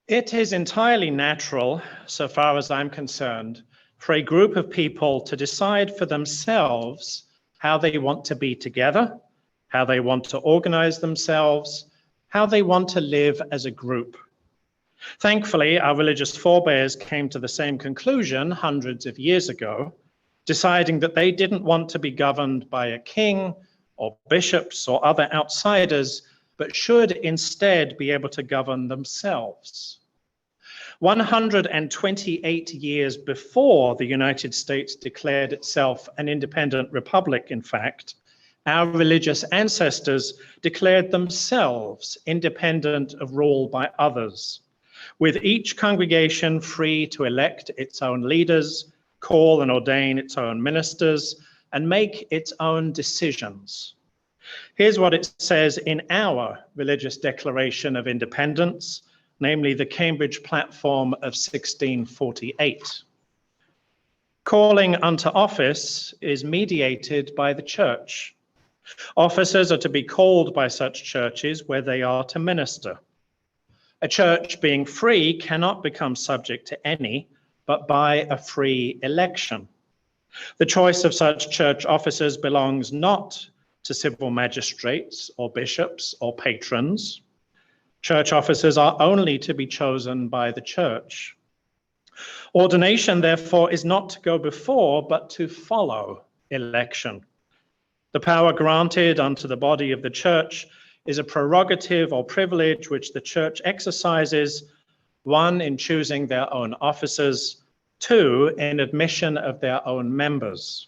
It is entirely natural, so far as I'm concerned, for a group of people to decide for themselves how they want to be together, how they want to organize themselves, how they want to live as a group. Thankfully, our religious forebears came to the same conclusion hundreds of years ago, deciding that they didn't want to be governed by a king or bishops or other outsiders, but should instead be able to govern themselves. 128 years before the United States declared itself an independent republic, in fact, our religious ancestors declared themselves independent of rule by others, with each congregation free to elect its own leaders, call and ordain its own ministers, and make its own decisions. Here's what it says in our religious declaration of independence, namely the Cambridge Platform of 1648. Calling unto office is mediated by the church. Officers are to be called by such churches where they are to minister. A church being free cannot become subject to any, but by a free election. The choice of such church officers belongs not to civil magistrates or bishops or patrons. Church officers are only to be chosen by the church. Ordination, therefore, is not to go before, but to follow election. The power granted unto the body of the church is a prerogative or privilege which the church exercises, one, in choosing their own officers, two, in admission of their own members.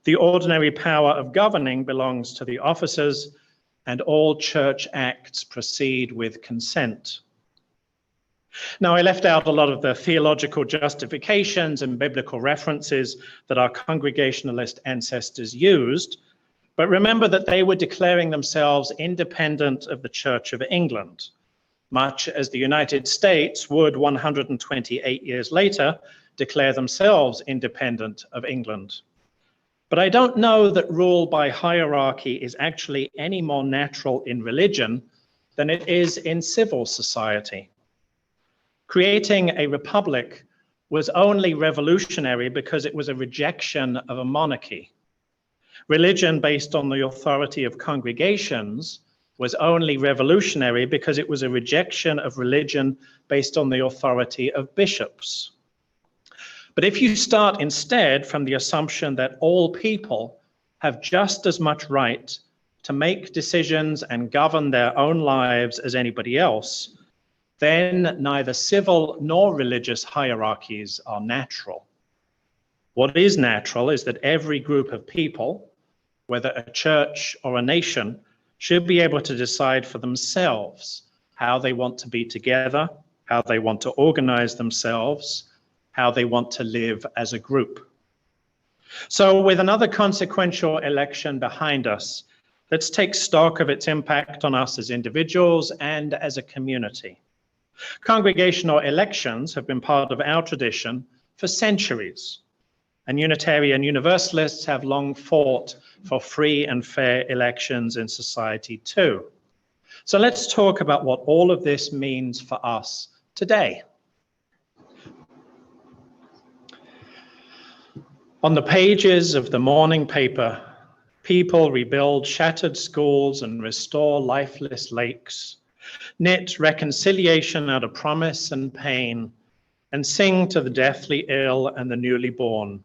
The ordinary power of governing belongs to the officers, and all church acts proceed with consent. Now, I left out a lot of the theological justifications and biblical references that our Congregationalist ancestors used, but remember that they were declaring themselves independent of the Church of England, much as the United States would 128 years later declare themselves independent of England. But I don't know that rule by hierarchy is actually any more natural in religion than it is in civil society. Creating a republic was only revolutionary because it was a rejection of a monarchy. Religion based on the authority of congregations was only revolutionary because it was a rejection of religion based on the authority of bishops. But if you start instead from the assumption that all people have just as much right to make decisions and govern their own lives as anybody else, then neither civil nor religious hierarchies are natural. What is natural is that every group of people, whether a church or a nation, should be able to decide for themselves how they want to be together, how they want to organize themselves, how they want to live as a group. So with another consequential election behind us, let's take stock of its impact on us as individuals and as a community. Congregational elections have been part of our tradition for centuries, and Unitarian Universalists have long fought for free and fair elections in society too. So let's talk about what all of this means for us today. On the pages of the morning paper, people rebuild shattered schools and restore lifeless lakes, knit reconciliation out of promise and pain, and sing to the deathly ill and the newly born.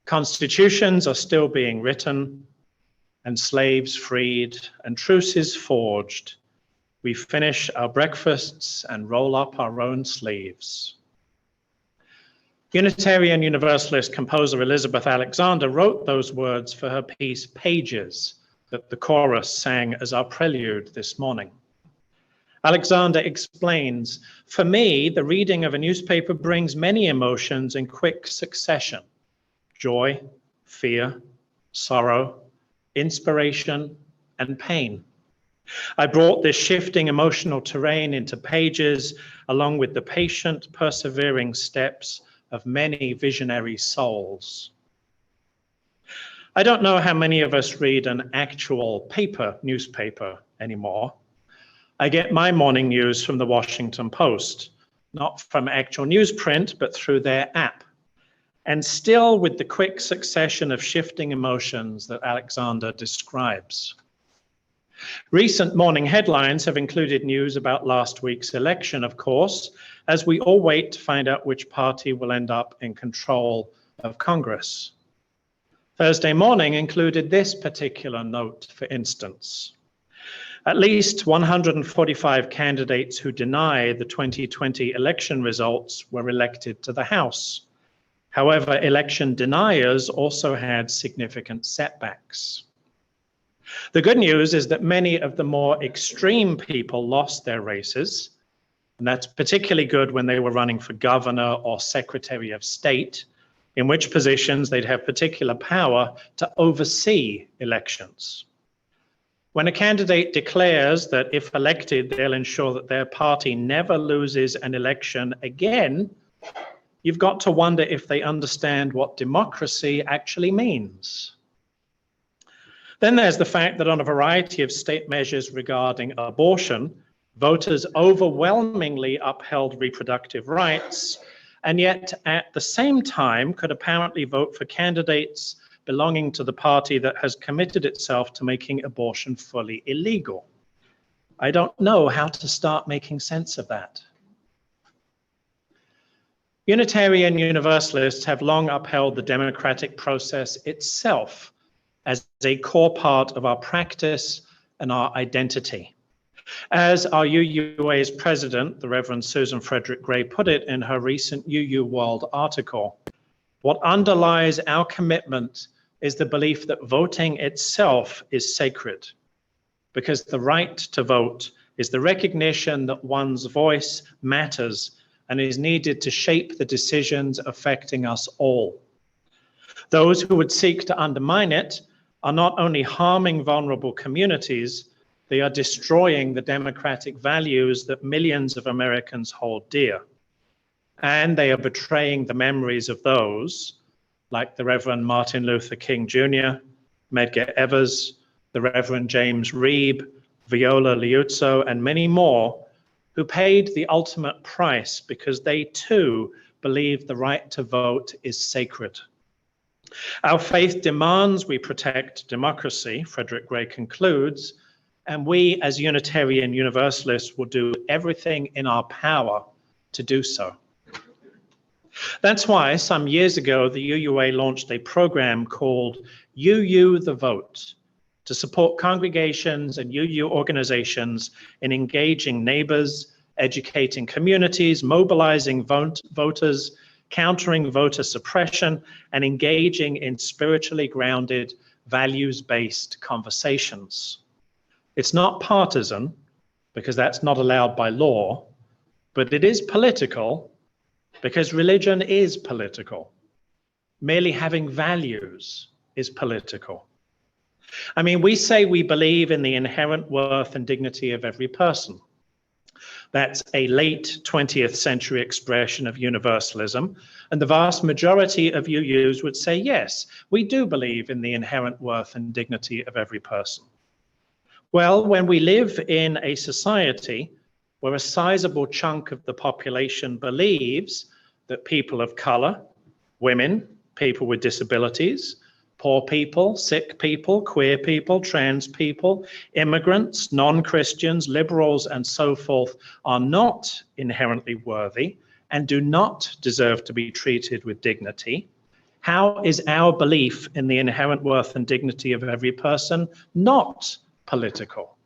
Constitutions are still being written, and slaves freed, and truces forged. We finish our breakfasts and roll up our own sleeves. Unitarian Universalist composer Elizabeth Alexander wrote those words for her piece Pages that the chorus sang as our prelude this morning. Alexander explains, for me, the reading of a newspaper brings many emotions in quick succession: joy, fear, sorrow, inspiration, and pain. I brought this shifting emotional terrain into Pages, along with the patient, persevering steps of many visionary souls. I don't know how many of us read an actual paper newspaper anymore. I get my morning news from the Washington Post, not from actual newsprint, but through their app. And still with the quick succession of shifting emotions that Alexander describes. Recent morning headlines have included news about last week's election, of course, as we all wait to find out which party will end up in control of Congress. Thursday morning included this particular note, for instance. At least 145 candidates who deny the 2020 election results were elected to the House. However, election deniers also had significant setbacks. The good news is that many of the more extreme people lost their races, and that's particularly good when they were running for governor or secretary of state, in which positions they'd have particular power to oversee elections. When a candidate declares that if elected, they'll ensure that their party never loses an election again, you've got to wonder if they understand what democracy actually means. Then there's the fact that on a variety of state measures regarding abortion, voters overwhelmingly upheld reproductive rights, and yet at the same time could apparently vote for candidates belonging to the party that has committed itself to making abortion fully illegal. I don't know how to start making sense of that. Unitarian Universalists have long upheld the democratic process itself as a core part of our practice and our identity. As our UUA's president, the Reverend Susan Frederick Gray, put it in her recent UU World article, what underlies our commitment is the belief that voting itself is sacred, because the right to vote is the recognition that one's voice matters and is needed to shape the decisions affecting us all. Those who would seek to undermine it are not only harming vulnerable communities, they are destroying the democratic values that millions of Americans hold dear. And they are betraying the memories of those, like the Reverend Martin Luther King Jr., Medgar Evers, the Reverend James Reeb, Viola Liuzzo, and many more, who paid the ultimate price because they too believe the right to vote is sacred. Our faith demands we protect democracy, Frederick Gray concludes, and we as Unitarian Universalists will do everything in our power to do so. That's why some years ago, the UUA launched a program called UU the Vote to support congregations and UU organizations in engaging neighbors, educating communities, mobilizing voters, countering voter suppression, and engaging in spiritually grounded, values-based conversations. It's not partisan, because that's not allowed by law, but it is political, because religion is political. Merely having values is political. I mean, we say we believe in the inherent worth and dignity of every person. That's a late 20th century expression of universalism, and the vast majority of UUs would say, yes, we do believe in the inherent worth and dignity of every person. Well, when we live in a society where a sizable chunk of the population believes that people of color, women, people with disabilities, poor people, sick people, queer people, trans people, immigrants, non-Christians, liberals, and so forth are not inherently worthy and do not deserve to be treated with dignity, how is our belief in the inherent worth and dignity of every person not political?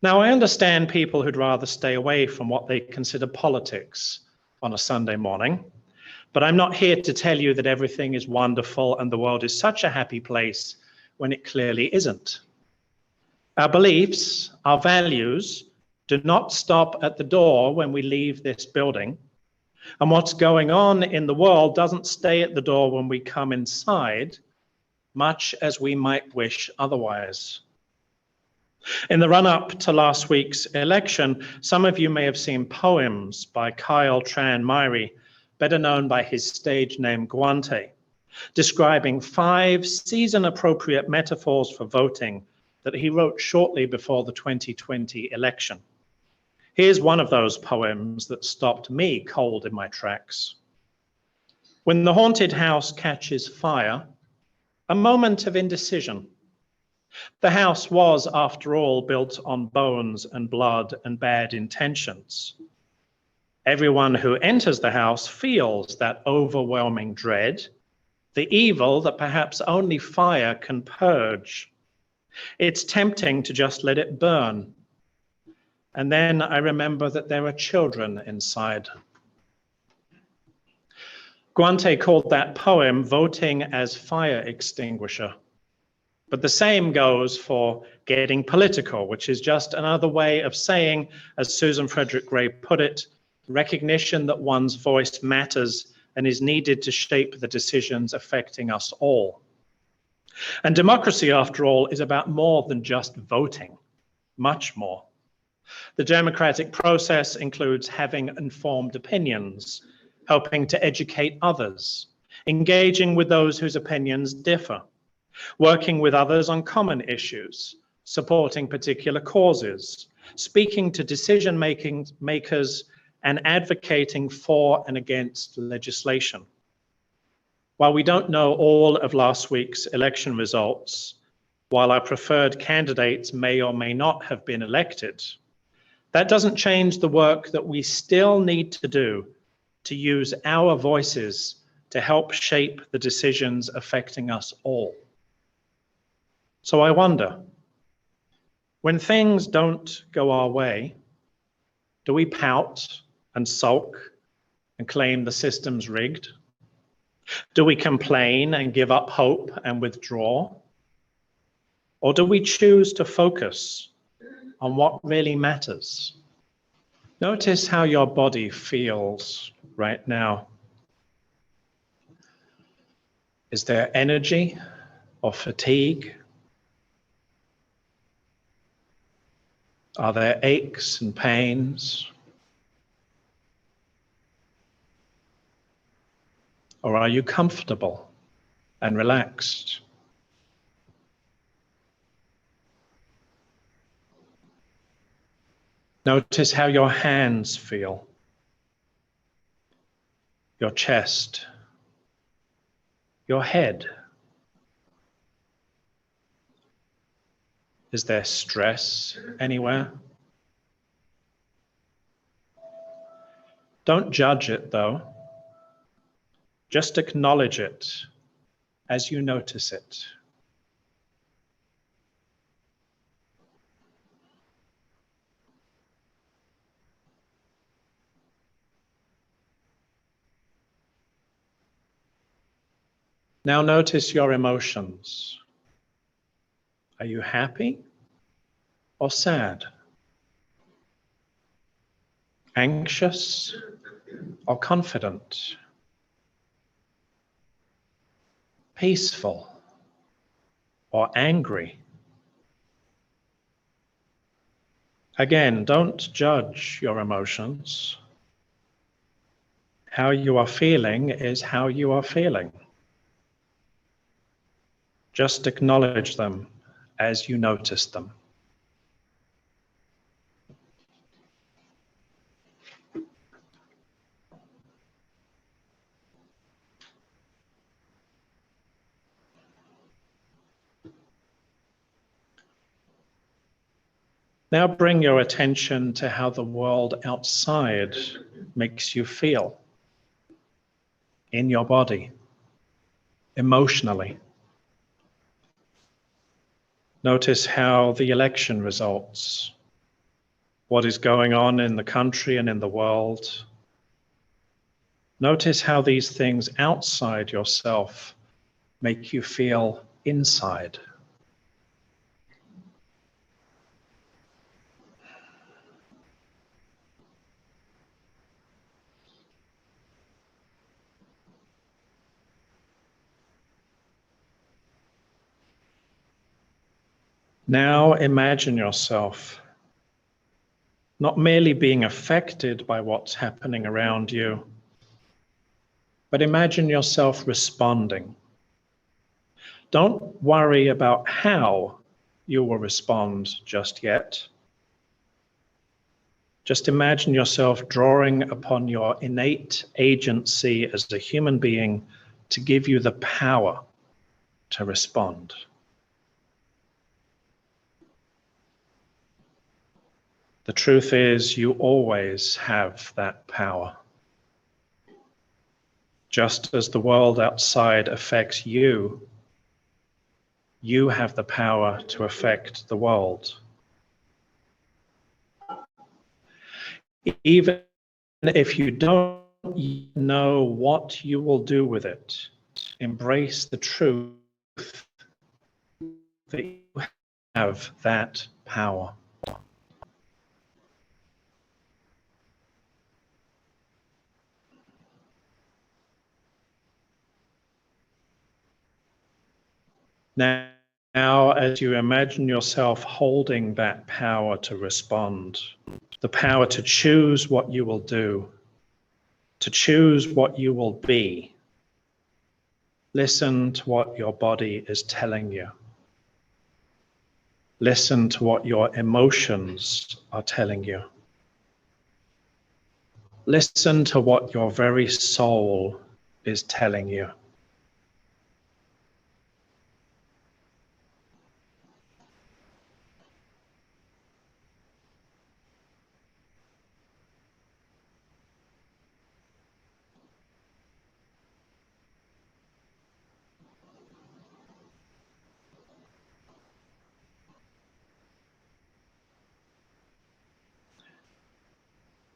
Now, I understand people who'd rather stay away from what they consider politics on a Sunday morning, but I'm not here to tell you that everything is wonderful and the world is such a happy place when it clearly isn't. Our beliefs, our values, do not stop at the door when we leave this building. And what's going on in the world doesn't stay at the door when we come inside, much as we might wish otherwise. In the run-up to last week's election, some of you may have seen poems by Kyle Tran Myrie, better known by his stage name Guante, describing 5 season-appropriate metaphors for voting that he wrote shortly before the 2020 election. Here's one of those poems that stopped me cold in my tracks. When the haunted house catches fire, a moment of indecision. The house was, after all, built on bones and blood and bad intentions. Everyone who enters the house feels that overwhelming dread, the evil that perhaps only fire can purge. It's tempting to just let it burn. And then I remember that there are children inside. Guante called that poem Voting as Fire Extinguisher. But the same goes for Getting Political, which is just another way of saying, as Susan Frederick Gray put it, recognition that one's voice matters and is needed to shape the decisions affecting us all. And democracy, after all, is about more than just voting, much more. The democratic process includes having informed opinions, helping to educate others, engaging with those whose opinions differ, working with others on common issues, supporting particular causes, speaking to decision makers, and advocating for and against legislation. While we don't know all of last week's election results, while our preferred candidates may or may not have been elected, that doesn't change the work that we still need to do to use our voices to help shape the decisions affecting us all. So I wonder, when things don't go our way, do we pout and sulk and claim the system's rigged? Do we complain and give up hope and withdraw? Or do we choose to focus on what really matters? Notice how your body feels right now. Is there energy or fatigue? Are there aches and pains? Or are you comfortable and relaxed? Notice how your hands feel, your chest, your head. Is there stress anywhere? Don't judge it, though. Just acknowledge it as you notice it. Now notice your emotions. Are you happy or sad? Anxious or confident? Peaceful or angry? Again, don't judge your emotions. How you are feeling is how you are feeling. Just acknowledge them as you notice them. Now bring your attention to how the world outside makes you feel in your body, emotionally. Notice how the election results, what is going on in the country and in the world. Notice how these things outside yourself make you feel inside. Now imagine yourself not merely being affected by what's happening around you, but imagine yourself responding. Don't worry about how you will respond just yet. Just imagine yourself drawing upon your innate agency as a human being to give you the power to respond. The truth is, you always have that power. Just as the world outside affects you, you have the power to affect the world. Even if you don't know what you will do with it, embrace the truth that you have that power. Now, as you imagine yourself holding that power to respond, the power to choose what you will do, to choose what you will be, listen to what your body is telling you. Listen to what your emotions are telling you. Listen to what your very soul is telling you.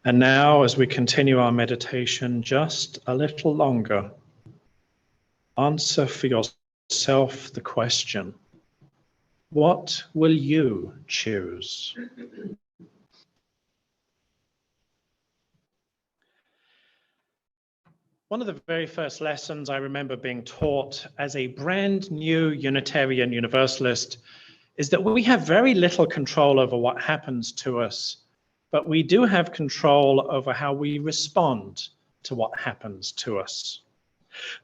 And now, as we continue our meditation just a little longer, answer for yourself the question, what will you choose? One of the very first lessons I remember being taught as a brand new Unitarian Universalist is that we have very little control over what happens to us, but we do have control over how we respond to what happens to us.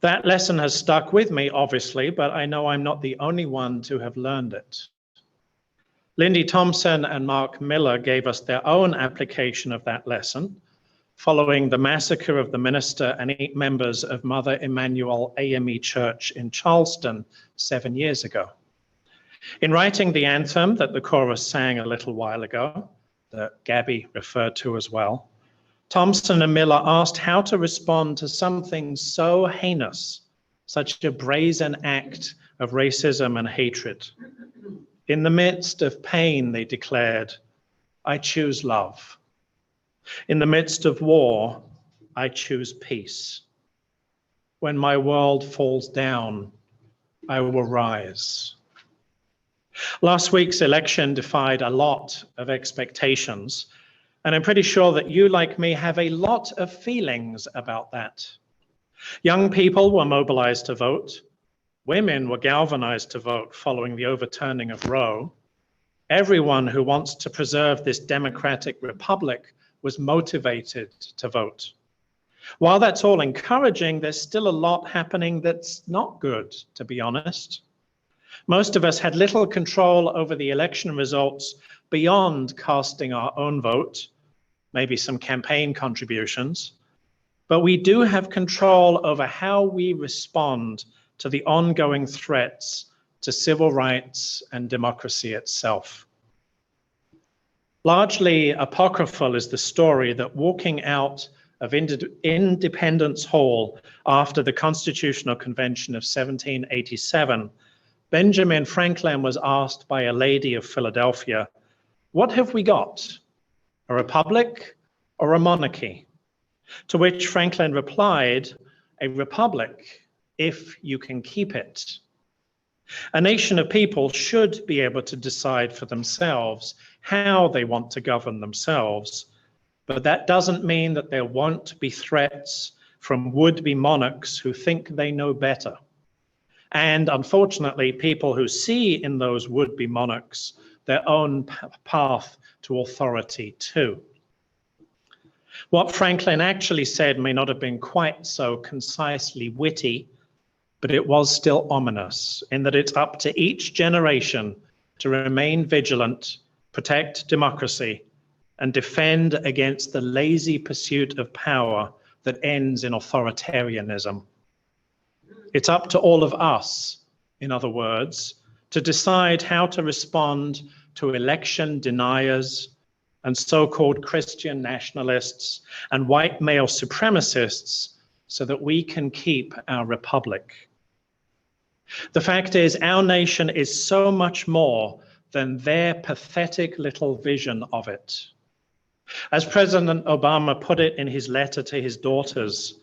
That lesson has stuck with me, obviously, but I know I'm not the only one to have learned it. Lindy, Thompson, and Mark Miller gave us their own application of that lesson following the massacre of the minister and 8 members of Mother Emanuel AME Church in Charleston 7 years ago. In writing the anthem that the chorus sang a little while ago, that Gabby referred to as well, Thompson and Miller asked how to respond to something so heinous, such a brazen act of racism and hatred. In the midst of pain, they declared, I choose love. In the midst of war, I choose peace. When my world falls down, I will rise. Last week's election defied a lot of expectations, and I'm pretty sure that you, like me, have a lot of feelings about that. Young people were mobilized to vote. Women were galvanized to vote following the overturning of Roe. Everyone who wants to preserve this democratic republic was motivated to vote. While that's all encouraging, there's still a lot happening that's not good, to be honest. Most of us had little control over the election results beyond casting our own vote, maybe some campaign contributions, but we do have control over how we respond to the ongoing threats to civil rights and democracy itself. Largely apocryphal is the story that walking out of Independence Hall after the Constitutional Convention of 1787, Benjamin Franklin was asked by a lady of Philadelphia, what have we got, a republic or a monarchy? To which Franklin replied, a republic, if you can keep it. A nation of people should be able to decide for themselves how they want to govern themselves, but that doesn't mean that there won't be threats from would-be monarchs who think they know better. And unfortunately, people who see in those would-be monarchs their own path to authority too. What Franklin actually said may not have been quite so concisely witty, but it was still ominous in that it's up to each generation to remain vigilant, protect democracy, and defend against the lazy pursuit of power that ends in authoritarianism. It's up to all of us, in other words, to decide how to respond to election deniers and so-called Christian nationalists and white male supremacists so that we can keep our republic. The fact is, our nation is so much more than their pathetic little vision of it. As President Obama put it in his letter to his daughters,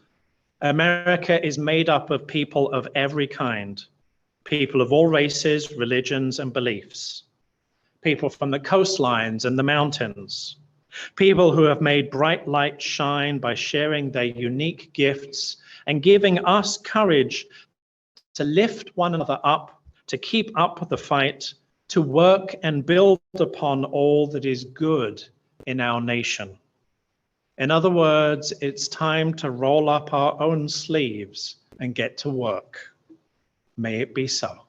America is made up of people of every kind, people of all races, religions, and beliefs, people from the coastlines and the mountains, people who have made bright light shine by sharing their unique gifts and giving us courage to lift one another up, to keep up the fight, to work and build upon all that is good in our nation. In other words, it's time to roll up our own sleeves and get to work. May it be so.